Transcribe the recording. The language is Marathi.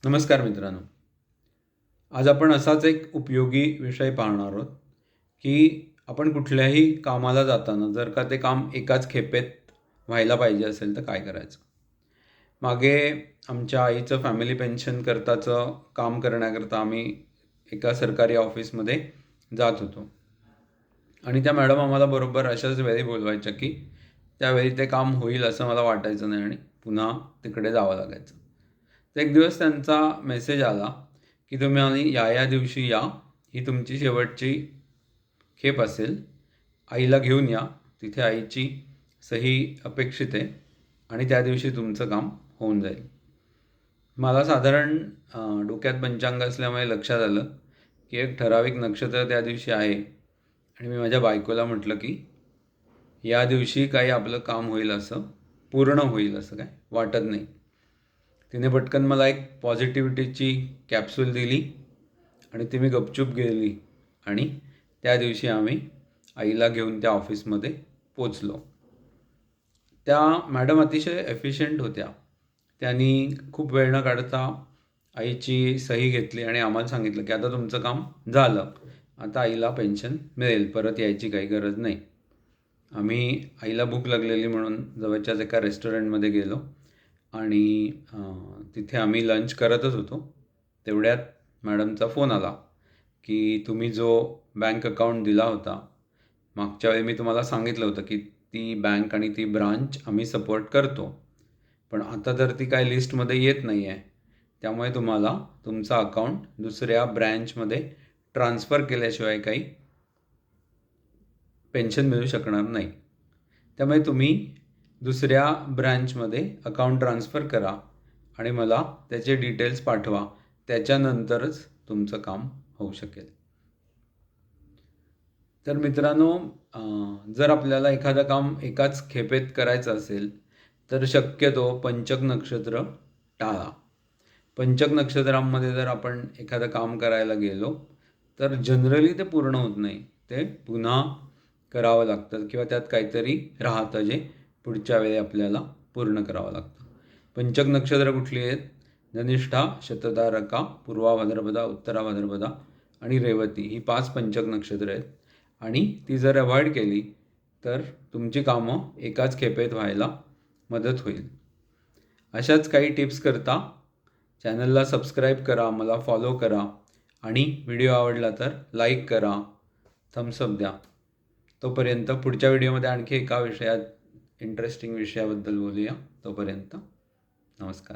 नमस्कार मित्रांनो. आज आपण असाच एक उपयोगी विषय पाहणार आहोत की आपण कुठल्याही कामाला जाताना जर का ते काम एकाच खेपेत व्हायला पाहिजे असेल तर काय करायचं. मागे आमच्या आईचं फॅमिली पेन्शन करताचं काम करण्याकरता आम्ही एका सरकारी ऑफिसमध्ये जात होतो आणि त्या मॅडम आम्हाला बरोबर अशाच वेळी बोलवायच्या की त्यावेळी ते काम होईल असं मला वाटायचं नाही आणि पुन्हा तिकडे जावं लागायचं. तर एक दिवस त्यांचा मेसेज आला की तुम्ही आणि या दिवशी या, ही तुमची शेवटची खेप असेल, आईला घेऊन या, तिथे आईची सही अपेक्षित आहे आणि त्या दिवशी तुमचं काम होऊन जाईल. मला साधारण डोक्यात पंचांग असल्यामुळे लक्षात आलं की एक ठराविक नक्षत्र त्या दिवशी आहे आणि मी माझ्या बायकोला म्हटलं की या दिवशी काही आपलं काम होईल, असं पूर्ण होईल असं काय वाटत नाही. तिने पटकन मला एक पॉझिटिव्हिटीची कॅप्सूल दिली आणि ती मी गपचूप गेली आणि त्या दिवशी आम्ही आईला घेऊन त्या ऑफिसमध्ये पोचलो. त्या मॅडम अतिशय एफिशियंट होत्या. त्यांनी खूप वेळ न काढता आईची सही घेतली आणि आम्हाला सांगितलं की आता तुमचं काम झालं, आता आईला पेन्शन मिळेल, परत यायची काही गरज नाही. आम्ही आईला भूक लागलेली म्हणून जवळच्याच एका रेस्टॉरंटमध्ये गेलो आणि तिथे आम्ही लंच करतच होतो. तेवढ्यात मॅडमचा फोन आला की तुम्ही जो बँक अकाउंट दिला होता, मागच्या वेळी मी तुम्हाला सांगितलं होतं की ती बँक आणि ती ब्रांच आम्ही सपोर्ट करतो, पण आता तर ती काय लिस्टमध्ये येत नाही आहे, त्यामुळे तुम्हाला तुमचा अकाउंट दुसऱ्या ब्रँचमध्ये ट्रान्स्फर केल्याशिवाय काही पेन्शन मिळू शकणार नाही. त्यामुळे तुम्ही दुसऱ्या ब्रँचमध्ये अकाउंट ट्रान्स्फर करा आणि मला त्याचे डिटेल्स पाठवा, त्याच्यानंतरच तुमचं काम होऊ शकेल. तर मित्रांनो, जर आपल्याला एखादं काम एकाच खेपेत करायचं असेल तर शक्यतो पंचक नक्षत्र टाळा. पंचक नक्षत्रांमध्ये जर आपण एखादं काम करायला गेलो तर जनरली ते पूर्ण होत नाही, ते पुन्हा करावं लागतं किंवा त्यात काहीतरी राहतं जे पुढच्या वेळी आपल्याला पूर्ण करावं लागतं. पंचक नक्षत्र कुठली आहेत? धनिष्ठा, शतधारका, पूर्वा भाद्रपदा, उत्तरा भाद्रपदा आणि रेवती, ही 5 पंचक नक्षत्र आहेत आणि ती जर अवॉइड केली तर तुमची कामं एकाच खेपेत व्हायला मदत होईल. अशाच काही टिप्स करता चॅनलला सबस्क्राईब करा, मला फॉलो करा आणि व्हिडिओ आवडला तर लाईक करा, थम्सअप द्या. तोपर्यंत पुढच्या व्हिडिओमध्ये आणखी एका इंटरेस्टिंग विषयाबद्दल बोलूया. तोपर्यंत नमस्कार.